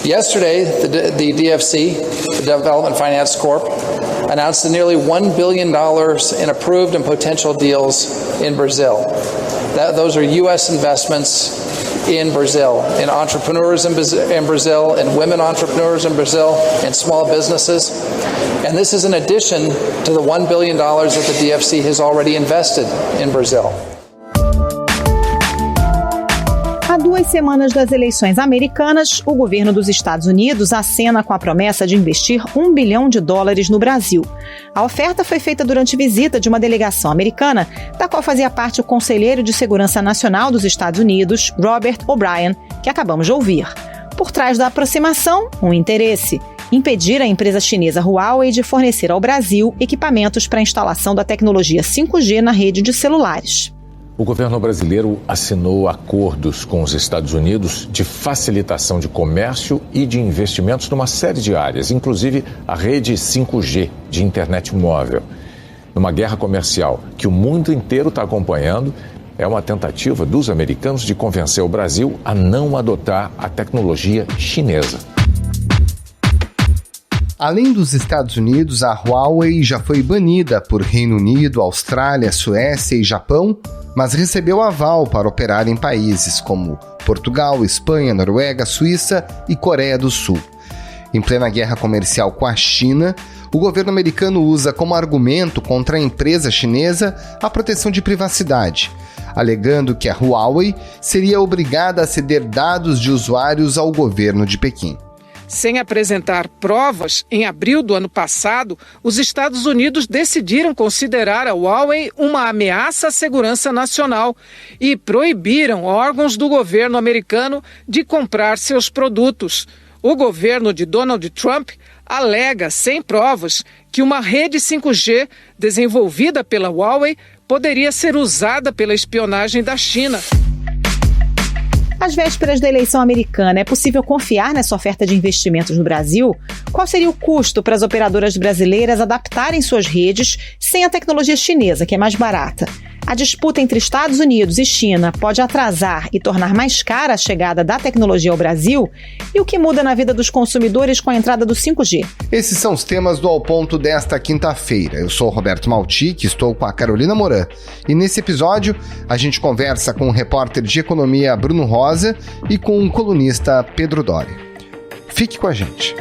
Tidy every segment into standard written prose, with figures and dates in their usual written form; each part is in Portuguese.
Yesterday, the DFC, the Development Finance Corp, announced nearly $1 billion in approved and potential deals in Brazil. Those are U.S. investments in Brazil, in entrepreneurs in Brazil, in women entrepreneurs in Brazil, in small businesses. And this is in addition to the $1 billion that the DFC has already invested in Brazil. Há 2 semanas das eleições americanas, o governo dos Estados Unidos acena com a promessa de investir $1 bilhão no Brasil. A oferta foi feita durante visita de uma delegação americana, da qual fazia parte o conselheiro de Segurança Nacional dos Estados Unidos, Robert O'Brien, que acabamos de ouvir. Por trás da aproximação, um interesse: impedir a empresa chinesa Huawei de fornecer ao Brasil equipamentos para a instalação da tecnologia 5G na rede de celulares. O governo brasileiro assinou acordos com os Estados Unidos de facilitação de comércio e de investimentos numa série de áreas, inclusive a rede 5G de internet móvel. Numa guerra comercial que o mundo inteiro está acompanhando, é uma tentativa dos americanos de convencer o Brasil a não adotar a tecnologia chinesa. Além dos Estados Unidos, a Huawei já foi banida por Reino Unido, Austrália, Suécia e Japão, mas recebeu aval para operar em países como Portugal, Espanha, Noruega, Suíça e Coreia do Sul. Em plena guerra comercial com a China, o governo americano usa como argumento contra a empresa chinesa a proteção de privacidade, alegando que a Huawei seria obrigada a ceder dados de usuários ao governo de Pequim. Sem apresentar provas, em abril do ano passado, os Estados Unidos decidiram considerar a Huawei uma ameaça à segurança nacional e proibiram órgãos do governo americano de comprar seus produtos. O governo de Donald Trump alega, sem provas, que uma rede 5G desenvolvida pela Huawei poderia ser usada pela espionagem da China. Às vésperas da eleição americana, é possível confiar nessa oferta de investimentos no Brasil? Qual seria o custo para as operadoras brasileiras adaptarem suas redes sem a tecnologia chinesa, que é mais barata? A disputa entre Estados Unidos e China pode atrasar e tornar mais cara a chegada da tecnologia ao Brasil? E o que muda na vida dos consumidores com a entrada do 5G? Esses são os temas do Ao Ponto desta quinta-feira. Eu sou o Roberto Maltic, estou com a Carolina Moran. E nesse episódio, a gente conversa com o repórter de economia Bruno Rosa e com o colunista Pedro Doria. Fique com a gente.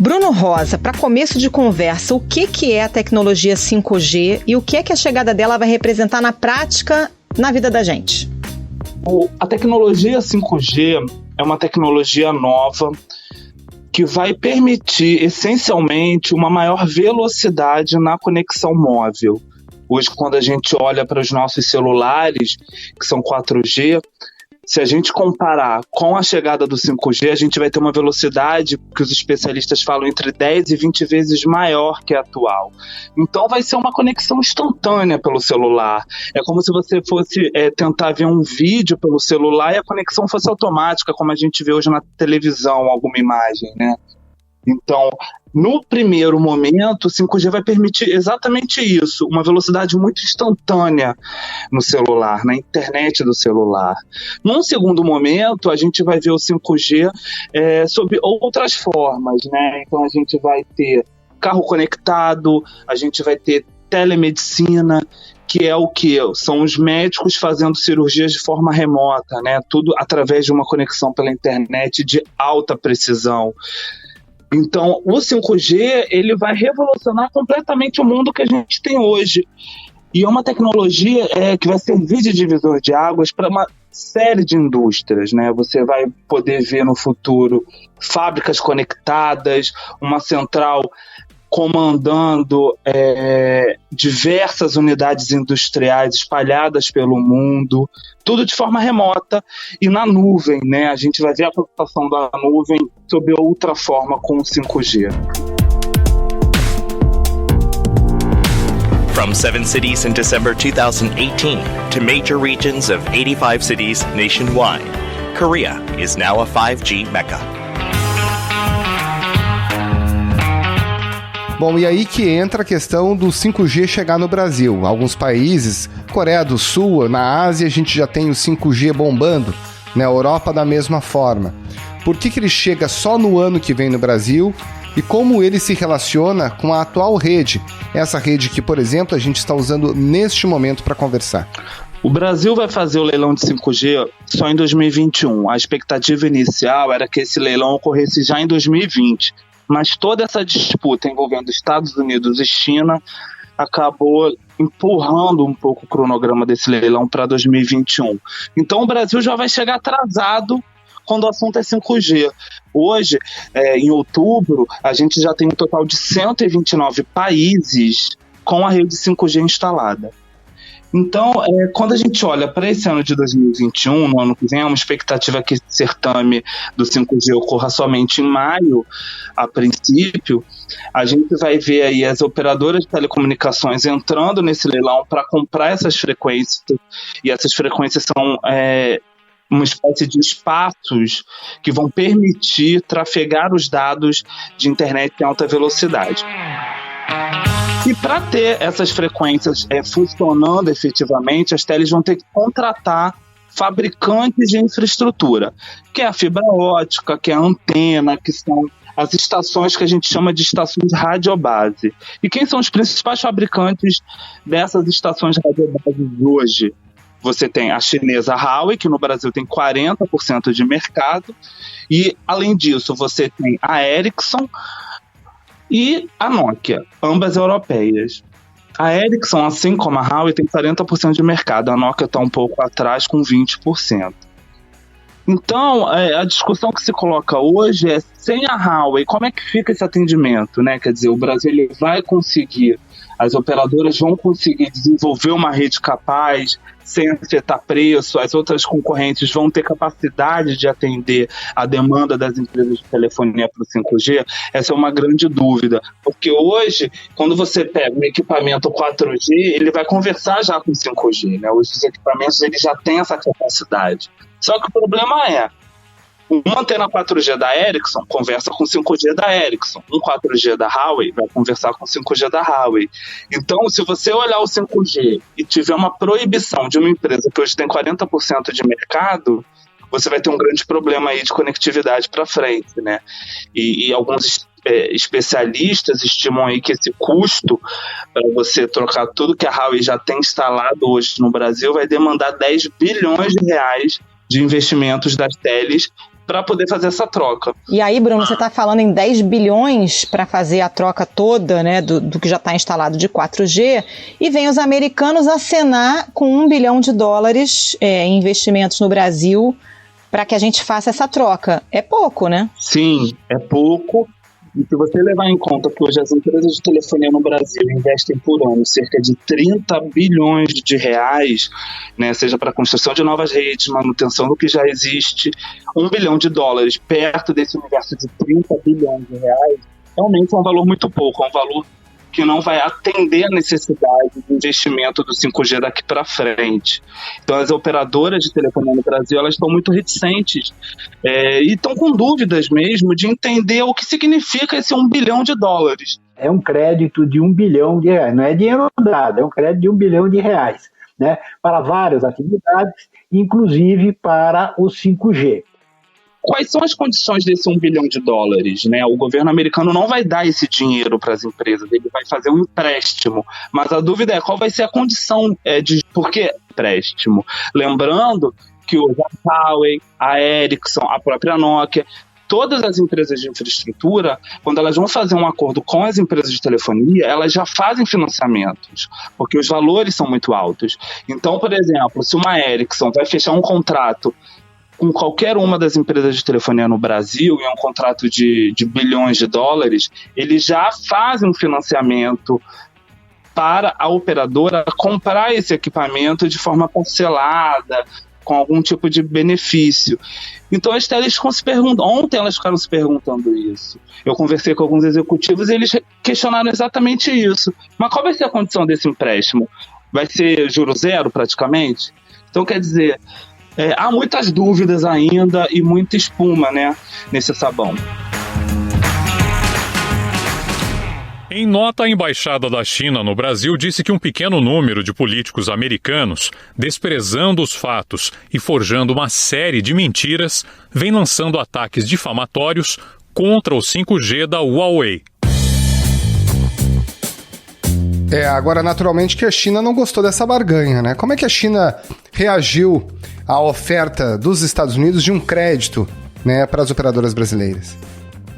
Bruno Rosa, para começo de conversa, o que é a tecnologia 5G e o que é que a chegada dela vai representar na prática na vida da gente? A tecnologia 5G é uma tecnologia nova que vai permitir, essencialmente, uma maior velocidade na conexão móvel. Hoje, quando a gente olha para os nossos celulares, que são 4G, se a gente comparar com a chegada do 5G, a gente vai ter uma velocidade que os especialistas falam entre 10 e 20 vezes maior que a atual. Então vai ser uma conexão instantânea pelo celular. É como se você fosse tentar ver um vídeo pelo celular e a conexão fosse automática, como a gente vê hoje na televisão, alguma imagem, né? Então, no primeiro momento, o 5G vai permitir exatamente isso, uma velocidade muito instantânea no celular, na internet do celular. Num segundo momento, a gente vai ver o 5G sob outras formas, né? Então, a gente vai ter carro conectado, a gente vai ter telemedicina, que é o que? São os médicos fazendo cirurgias de forma remota, né? Tudo através de uma conexão pela internet de alta precisão. Então, o 5G ele vai revolucionar completamente o mundo que a gente tem hoje. E é uma tecnologia que vai servir de divisor de águas para uma série de indústrias, né? Você vai poder ver no futuro fábricas conectadas, uma central comandando diversas unidades industriais espalhadas pelo mundo, tudo de forma remota e na nuvem, né? A gente vai ver a computação da nuvem sob outra forma com o 5G. From 7 cities in December 2018 to major regions of 85 cities nationwide, Korea is now a 5G mecca. Bom, e aí que entra a questão do 5G chegar no Brasil. Alguns países, Coreia do Sul, na Ásia, a gente já tem o 5G bombando, na Europa da mesma forma. Por que ele chega só no ano que vem no Brasil e como ele se relaciona com a atual rede? Essa rede que, por exemplo, a gente está usando neste momento para conversar. O Brasil vai fazer o leilão de 5G só em 2021. A expectativa inicial era que esse leilão ocorresse já em 2020. Mas toda essa disputa envolvendo Estados Unidos e China acabou empurrando um pouco o cronograma desse leilão para 2021. Então o Brasil já vai chegar atrasado quando o assunto é 5G. Hoje, em outubro, a gente já tem um total de 129 países com a rede 5G instalada. Então, quando a gente olha para esse ano de 2021, no ano que vem, é uma expectativa que esse certame do 5G ocorra somente em maio, a princípio. A gente vai ver aí as operadoras de telecomunicações entrando nesse leilão para comprar essas frequências, e essas frequências são uma espécie de espaços que vão permitir trafegar os dados de internet em alta velocidade. E para ter essas frequências funcionando efetivamente, as teles vão ter que contratar fabricantes de infraestrutura, que é a fibra ótica, que é a antena, que são as estações que a gente chama de estações radiobase. E quem são os principais fabricantes dessas estações radiobase hoje? Você tem a chinesa Huawei, que no Brasil tem 40% de mercado, e além disso você tem a Ericsson e a Nokia, ambas europeias. A Ericsson, assim como a Huawei, tem 40% de mercado, a Nokia está um pouco atrás com 20%. Então, a discussão que se coloca hoje é, sem a Huawei, como é que fica esse atendimento, né? Quer dizer, o Brasil ele vai conseguir, as operadoras vão conseguir desenvolver uma rede capaz, sem afetar preço, as outras concorrentes vão ter capacidade de atender a demanda das empresas de telefonia para o 5G? Essa é uma grande dúvida, porque hoje, quando você pega um equipamento 4G, ele vai conversar já com 5G, né? Hoje os equipamentos eles já têm essa capacidade. Só que o problema é, uma antena 4G da Ericsson conversa com 5G da Ericsson. Um 4G da Huawei vai conversar com 5G da Huawei. Então, se você olhar o 5G e tiver uma proibição de uma empresa que hoje tem 40% de mercado, você vai ter um grande problema aí de conectividade para frente, né? E alguns especialistas estimam aí que esse custo para você trocar tudo que a Huawei já tem instalado hoje no Brasil vai demandar 10 bilhões de reais de investimentos das teles para poder fazer essa troca. E aí, Bruno, você está falando em 10 bilhões para fazer a troca toda, né, do que já está instalado de 4G, e vem os americanos acenar com $1 bilhão em investimentos no Brasil para que a gente faça essa troca. É pouco, né? Sim, é pouco. E se você levar em conta que hoje as empresas de telefonia no Brasil investem por ano cerca de 30 bilhões de reais, né, seja para a construção de novas redes, manutenção do que já existe, $1 bilhão perto desse universo de 30 bilhões de reais, realmente é um valor muito pouco, é um valor que não vai atender a necessidade de investimento do 5G daqui para frente. Então as operadoras de telefonia no Brasil elas estão muito reticentes e estão com dúvidas mesmo de entender o que significa esse $1 bilhão. É um crédito de R$1 bilhão, não é dinheiro dado, é um crédito de R$1 bilhão, né, para várias atividades, inclusive para o 5G. Quais são as condições desse $1 bilhão, né? O governo americano não vai dar esse dinheiro para as empresas, ele vai fazer um empréstimo. Mas a dúvida é qual vai ser a condição de por que empréstimo. Lembrando que a Huawei, a Ericsson, a própria Nokia, todas as empresas de infraestrutura, quando elas vão fazer um acordo com as empresas de telefonia, elas já fazem financiamentos, porque os valores são muito altos. Então, por exemplo, se uma Ericsson vai fechar um contrato com qualquer uma das empresas de telefonia no Brasil, e é um contrato de bilhões de dólares, eles já fazem um financiamento para a operadora comprar esse equipamento de forma parcelada, com algum tipo de benefício. Então as teles ficam se perguntando, ontem elas ficaram se perguntando isso. Eu conversei com alguns executivos e eles questionaram exatamente isso. Mas qual vai ser a condição desse empréstimo? Vai ser juro zero praticamente? Então quer dizer, há muitas dúvidas ainda e muita espuma, né, nesse sabão. Em nota, a Embaixada da China no Brasil disse que um pequeno número de políticos americanos, desprezando os fatos e forjando uma série de mentiras, vem lançando ataques difamatórios contra o 5G da Huawei. Agora, naturalmente, que a China não gostou dessa barganha, né? Como é que a China reagiu à oferta dos Estados Unidos de um crédito, né, para as operadoras brasileiras?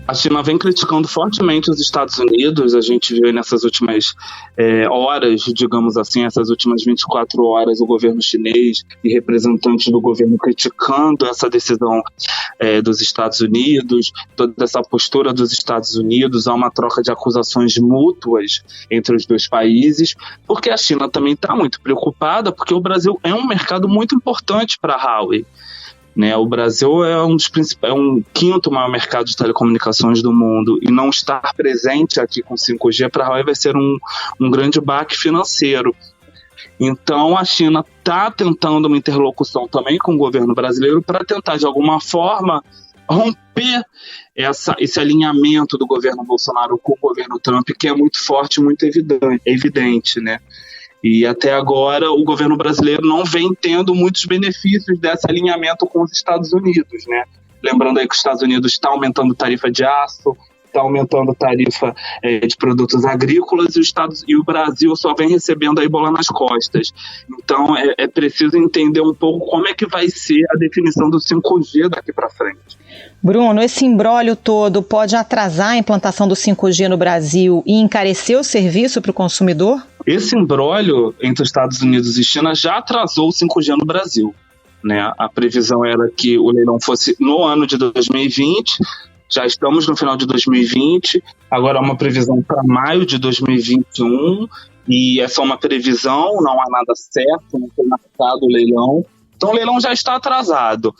A China vem criticando fortemente os Estados Unidos. A gente viu nessas últimas horas, digamos assim, essas últimas 24 horas, o governo chinês e representantes do governo criticando essa decisão dos Estados Unidos, toda essa postura dos Estados Unidos. Há uma troca de acusações mútuas entre os dois países, porque a China também está muito preocupada, porque o Brasil é um mercado muito importante para a Huawei. Né, o Brasil é um quinto maior mercado de telecomunicações do mundo, e não estar presente aqui com 5G para a Huawei vai ser um grande baque financeiro. Então a China está tentando uma interlocução também com o governo brasileiro para tentar de alguma forma romper esse alinhamento do governo Bolsonaro com o governo Trump, que é muito forte, muito evidente, né? E até agora o governo brasileiro não vem tendo muitos benefícios desse alinhamento com os Estados Unidos, né? Lembrando aí que os Estados Unidos está aumentando tarifa de aço, está aumentando tarifa de produtos agrícolas, e o Brasil só vem recebendo aí bola nas costas. Então é preciso entender um pouco como é que vai ser a definição do 5G daqui para frente. Bruno, esse imbróglio todo pode atrasar a implantação do 5G no Brasil e encarecer o serviço para o consumidor? Esse imbróglio entre os Estados Unidos e China já atrasou o 5G no Brasil, né? A previsão era que o leilão fosse no ano de 2020, já estamos no final de 2020, agora há uma previsão para maio de 2021, e essa é uma previsão, não há nada certo, não foi marcado o leilão. Então o leilão já está atrasado.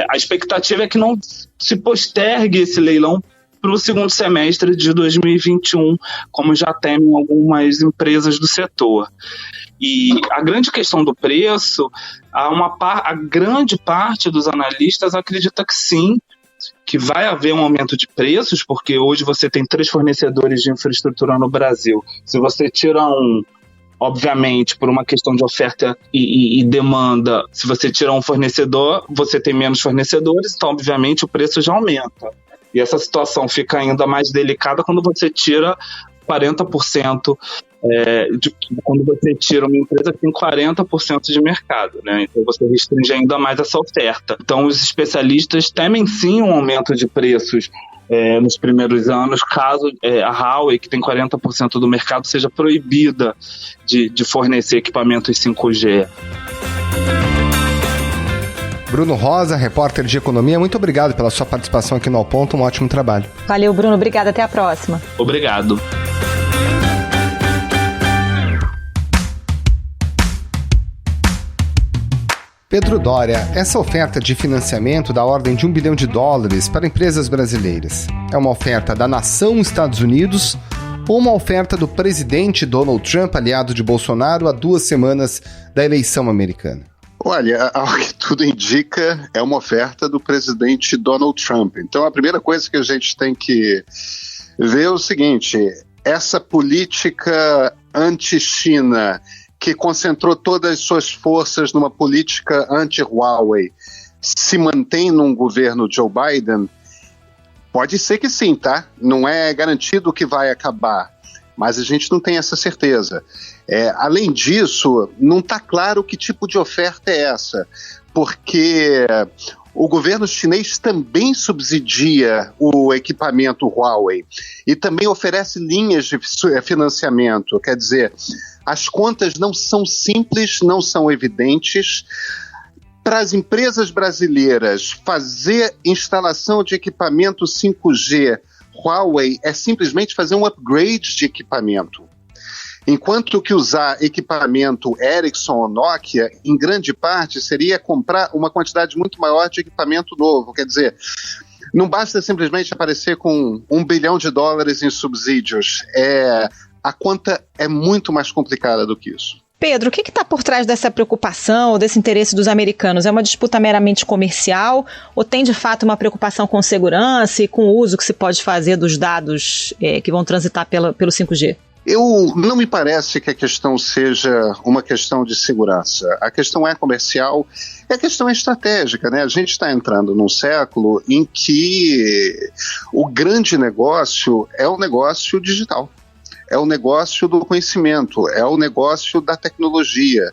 A expectativa é que não se postergue esse leilão para o segundo semestre de 2021, como já temem algumas empresas do setor. E a grande questão do preço, a grande parte dos analistas acredita que sim, que vai haver um aumento de preços, porque hoje você tem 3 fornecedores de infraestrutura no Brasil. Se você tira obviamente, por uma questão de oferta e demanda, se você tira um fornecedor, você tem menos fornecedores, então, obviamente, o preço já aumenta. E essa situação fica ainda mais delicada quando você tira 40%, quando você tira uma empresa que tem 40% de mercado, né? Então você restringe ainda mais essa oferta. Então os especialistas temem sim um aumento de preços nos primeiros anos, caso a Huawei, que tem 40% do mercado, seja proibida de fornecer equipamentos 5G. Bruno Rosa, repórter de economia, muito obrigado pela sua participação aqui no Ao Ponto, um ótimo trabalho. Valeu, Bruno, obrigado, até a próxima. Obrigado. Pedro Doria, essa oferta de financiamento da ordem de $1 bilhão para empresas brasileiras é uma oferta da nação Estados Unidos ou uma oferta do presidente Donald Trump, aliado de Bolsonaro, há 2 semanas da eleição americana? Olha, ao que tudo indica, é uma oferta do presidente Donald Trump. Então, a primeira coisa que a gente tem que ver é o seguinte: essa política anti-China, que concentrou todas as suas forças numa política anti-Huawei, se mantém num governo Joe Biden? Pode ser que sim, tá? Não é garantido que vai acabar, mas a gente não tem essa certeza. Além disso, não está claro que tipo de oferta é essa, porque o governo chinês também subsidia o equipamento Huawei e também oferece linhas de financiamento. Quer dizer, as contas não são simples, não são evidentes. Para as empresas brasileiras fazer instalação de equipamento 5G Huawei é simplesmente fazer um upgrade de equipamento. Enquanto que usar equipamento Ericsson ou Nokia, em grande parte, seria comprar uma quantidade muito maior de equipamento novo. Quer dizer, não basta simplesmente aparecer com $1 bilhão em subsídios. A conta é muito mais complicada do que isso. Pedro, o que está por trás dessa preocupação ou desse interesse dos americanos? É uma disputa meramente comercial ou tem de fato uma preocupação com segurança e com o uso que se pode fazer dos dados que vão transitar pelo 5G? Não me parece que a questão seja uma questão de segurança. A questão é comercial, a questão é estratégica, né? A gente está entrando num século em que o grande negócio é o negócio digital, é o negócio do conhecimento, é o negócio da tecnologia.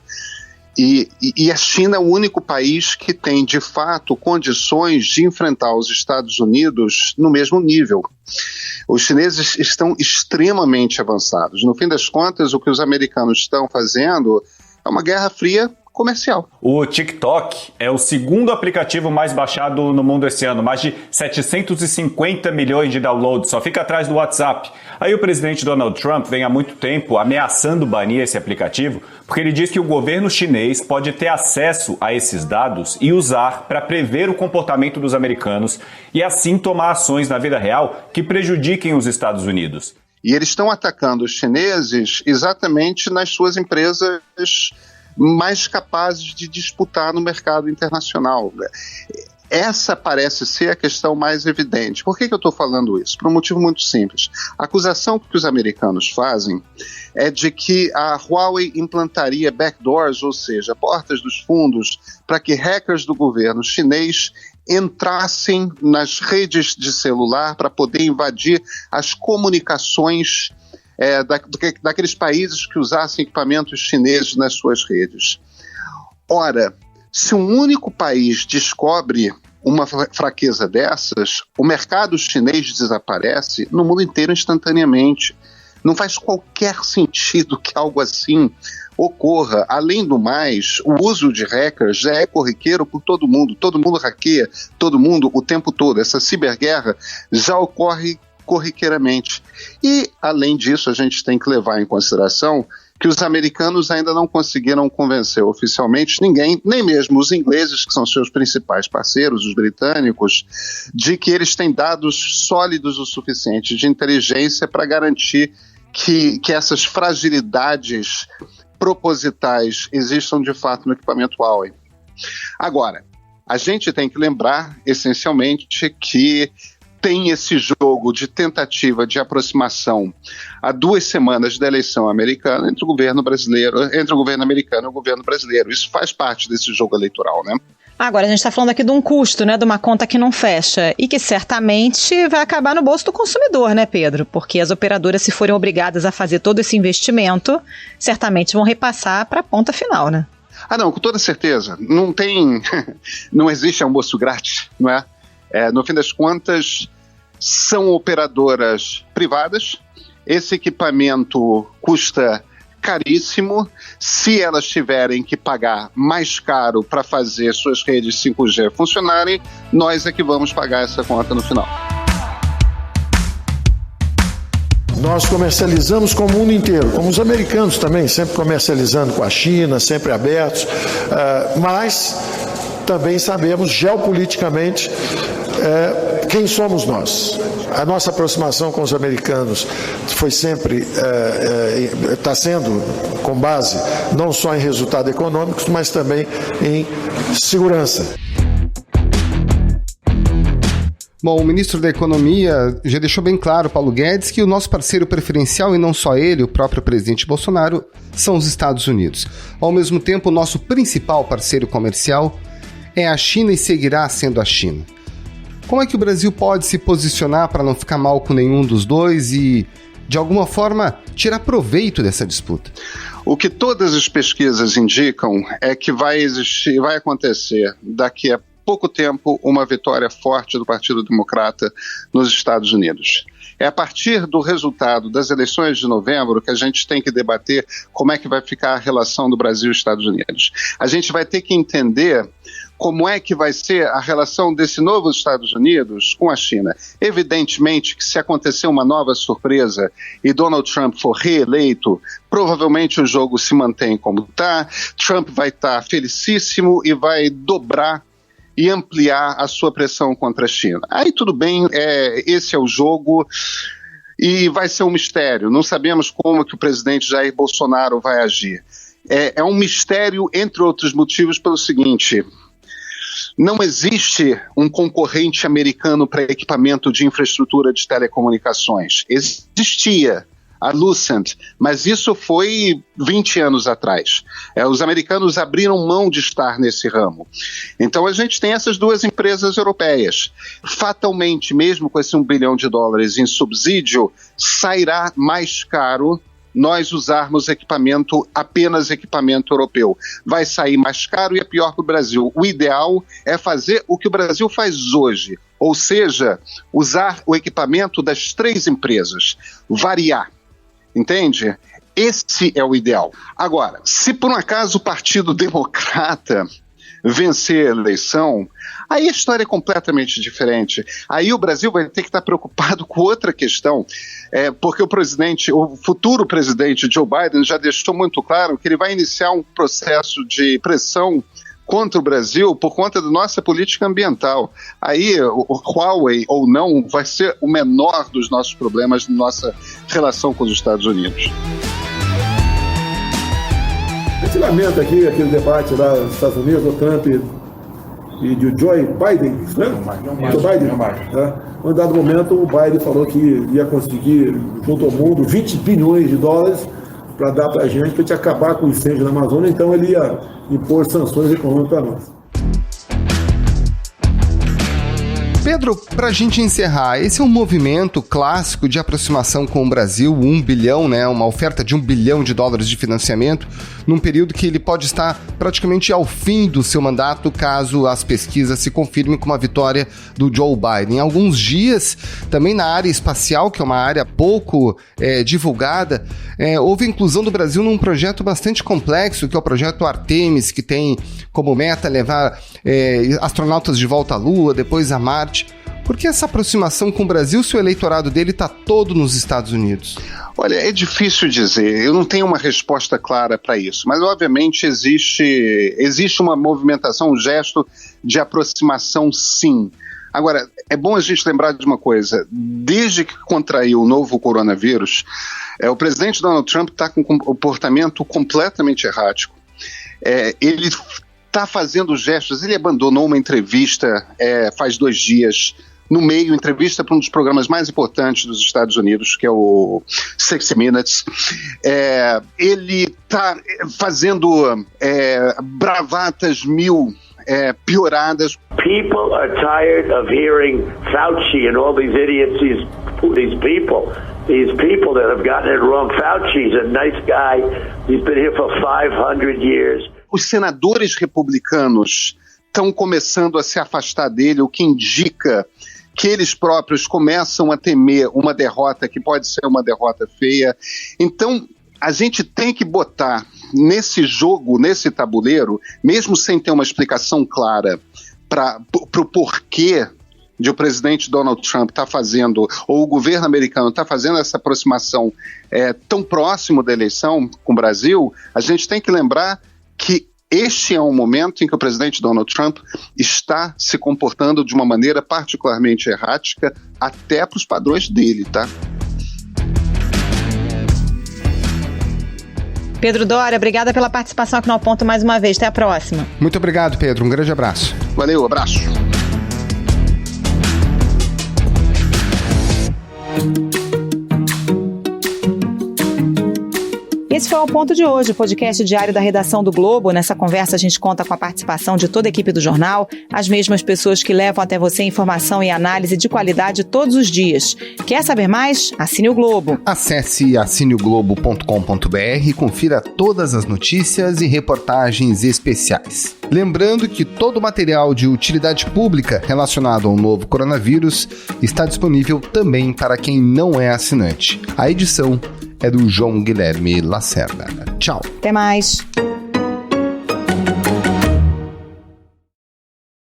E a China é o único país que tem, de fato, condições de enfrentar os Estados Unidos no mesmo nível. Os chineses estão extremamente avançados. No fim das contas, o que os americanos estão fazendo é uma guerra fria comercial. O TikTok é o segundo aplicativo mais baixado no mundo esse ano, mais de 750 milhões de downloads, só fica atrás do WhatsApp. Aí o presidente Donald Trump vem há muito tempo ameaçando banir esse aplicativo, porque ele diz que o governo chinês pode ter acesso a esses dados e usar para prever o comportamento dos americanos e assim tomar ações na vida real que prejudiquem os Estados Unidos. E eles estão atacando os chineses exatamente nas suas empresas mais capazes de disputar no mercado internacional. Essa parece ser a questão mais evidente. Por que eu estou falando isso? Por um motivo muito simples. A acusação que os americanos fazem é de que a Huawei implantaria backdoors, ou seja, portas dos fundos, para que hackers do governo chinês entrassem nas redes de celular para poder invadir as comunicações daqueles países que usassem equipamentos chineses nas suas redes. Ora, se um único país descobre uma fraqueza dessas, o mercado chinês desaparece no mundo inteiro instantaneamente. Não faz qualquer sentido que algo assim ocorra. Além do mais, o uso de hackers já é corriqueiro por todo mundo hackeia todo mundo o tempo todo. Essa ciberguerra já ocorre corriqueiramente. E, além disso, a gente tem que levar em consideração que os americanos ainda não conseguiram convencer oficialmente ninguém, nem mesmo os ingleses, que são seus principais parceiros, os britânicos, de que eles têm dados sólidos o suficiente de inteligência para garantir que essas fragilidades propositais existam de fato no equipamento Huawei. Agora, a gente tem que lembrar, essencialmente, que tem esse jogo de tentativa de aproximação há 2 semanas da eleição americana entre o governo americano e o governo brasileiro. Isso faz parte desse jogo eleitoral, né? Agora, a gente está falando aqui de um custo, né, de uma conta que não fecha e que certamente vai acabar no bolso do consumidor, né, Pedro? Porque as operadoras, se forem obrigadas a fazer todo esse investimento, certamente vão repassar para a ponta final, né? Não, com toda certeza. Não existe almoço grátis, não é? No fim das contas, são operadoras privadas, esse equipamento custa caríssimo, se elas tiverem que pagar mais caro para fazer suas redes 5G funcionarem, nós é que vamos pagar essa conta no final. Nós comercializamos com o mundo inteiro, como os americanos também, sempre comercializando com a China, sempre abertos, mas também sabemos geopoliticamente quem somos nós. A nossa aproximação com os americanos foi sempre, está sendo com base não só em resultados econômicos, mas também em segurança. Bom, o ministro da Economia já deixou bem claro, Paulo Guedes, que o nosso parceiro preferencial, e não só ele, o próprio presidente Bolsonaro, são os Estados Unidos. Ao mesmo tempo, o nosso principal parceiro comercial é a China e seguirá sendo a China. Como é que o Brasil pode se posicionar para não ficar mal com nenhum dos dois e, de alguma forma, tirar proveito dessa disputa? O que todas as pesquisas indicam é que vai acontecer daqui a pouco tempo uma vitória forte do Partido Democrata nos Estados Unidos. É a partir do resultado das eleições de novembro que a gente tem que debater como é que vai ficar a relação do Brasil e Estados Unidos. A gente vai ter que entender como é que vai ser a relação desse novo Estados Unidos com a China. Evidentemente que se acontecer uma nova surpresa e Donald Trump for reeleito, provavelmente o jogo se mantém como está, Trump vai estar felicíssimo e vai dobrar e ampliar a sua pressão contra a China. Aí tudo bem, esse é o jogo e vai ser um mistério. Não sabemos como que o presidente Jair Bolsonaro vai agir. é um mistério, entre outros motivos, pelo seguinte: não existe um concorrente americano para equipamento de infraestrutura de telecomunicações. Existia a Lucent, mas isso foi 20 anos atrás. Os americanos abriram mão de estar nesse ramo. Então a gente tem essas duas empresas europeias. Fatalmente, mesmo com esse $1 bilhão em subsídio, sairá mais caro nós usarmos apenas equipamento europeu. Vai sair mais caro e é pior para o Brasil. O ideal é fazer o que o Brasil faz hoje, ou seja, usar o equipamento das 3 empresas, variar. Entende? Esse é o ideal. Agora, se por um acaso o Partido Democrata vencer a eleição, aí a história é completamente diferente. Aí o Brasil vai ter que estar preocupado com outra questão, porque o futuro presidente Joe Biden já deixou muito claro que ele vai iniciar um processo de pressão contra o Brasil por conta da nossa política ambiental. Aí o Huawei ou não vai ser o menor dos nossos problemas na nossa relação com os Estados Unidos. A gente lamenta aqui aquele debate lá nos Estados Unidos, do Trump e de Joe Biden, né? Joe Biden. Em um dado momento o Biden falou que ia conseguir, junto ao mundo, $20 bilhões para dar para a gente acabar com o incêndio na Amazônia, então ele ia impor sanções econômicas para nós. Pedro, para a gente encerrar, esse é um movimento clássico de aproximação com o Brasil, 1 bilhão, né, uma oferta de $1 bilhão de financiamento, num período que ele pode estar praticamente ao fim do seu mandato, caso as pesquisas se confirmem com uma vitória do Joe Biden. Em alguns dias, também na área espacial, que é uma área pouco divulgada, houve a inclusão do Brasil num projeto bastante complexo, que é o projeto Artemis, que tem como meta levar astronautas de volta à Lua, depois a Marte. Por que essa aproximação com o Brasil se o eleitorado dele está todo nos Estados Unidos? Olha, é difícil dizer, eu não tenho uma resposta clara para isso, mas obviamente existe uma movimentação, um gesto de aproximação, sim. Agora, é bom a gente lembrar de uma coisa: desde que contraiu o novo coronavírus, o presidente Donald Trump está com um comportamento completamente errático. Ele está fazendo gestos, ele abandonou uma entrevista faz 2 dias, no meio, entrevista para um dos programas mais importantes dos Estados Unidos, que é o 60 Minutes. Ele está fazendo bravatas pioradas. People are tired of hearing Fauci and all these idiots, these people that have gotten it wrong. Fauci's a nice guy. He's been here for 500 years. Os senadores republicanos estão começando a se afastar dele, o que indica que eles próprios começam a temer uma derrota que pode ser uma derrota feia. Então, a gente tem que botar nesse jogo, nesse tabuleiro, mesmo sem ter uma explicação clara para o porquê de o presidente Donald Trump estar fazendo, ou o governo americano está fazendo essa aproximação tão próximo da eleição com o Brasil, a gente tem que lembrar que este é um momento em que o presidente Donald Trump está se comportando de uma maneira particularmente errática, até para os padrões dele, tá? Pedro Doria, obrigada pela participação aqui no Ao Ponto mais uma vez. Até a próxima. Muito obrigado, Pedro. Um grande abraço. Valeu, abraço. Esse foi o Ao Ponto de hoje, o podcast diário da redação do Globo. Nessa conversa a gente conta com a participação de toda a equipe do jornal, as mesmas pessoas que levam até você informação e análise de qualidade todos os dias. Quer saber mais? Assine o Globo. Acesse assineoglobo.com.br e confira todas as notícias e reportagens especiais. Lembrando que todo o material de utilidade pública relacionado ao novo coronavírus está disponível também para quem não é assinante. A edição é do João Guilherme Lacerda. Tchau. Até mais.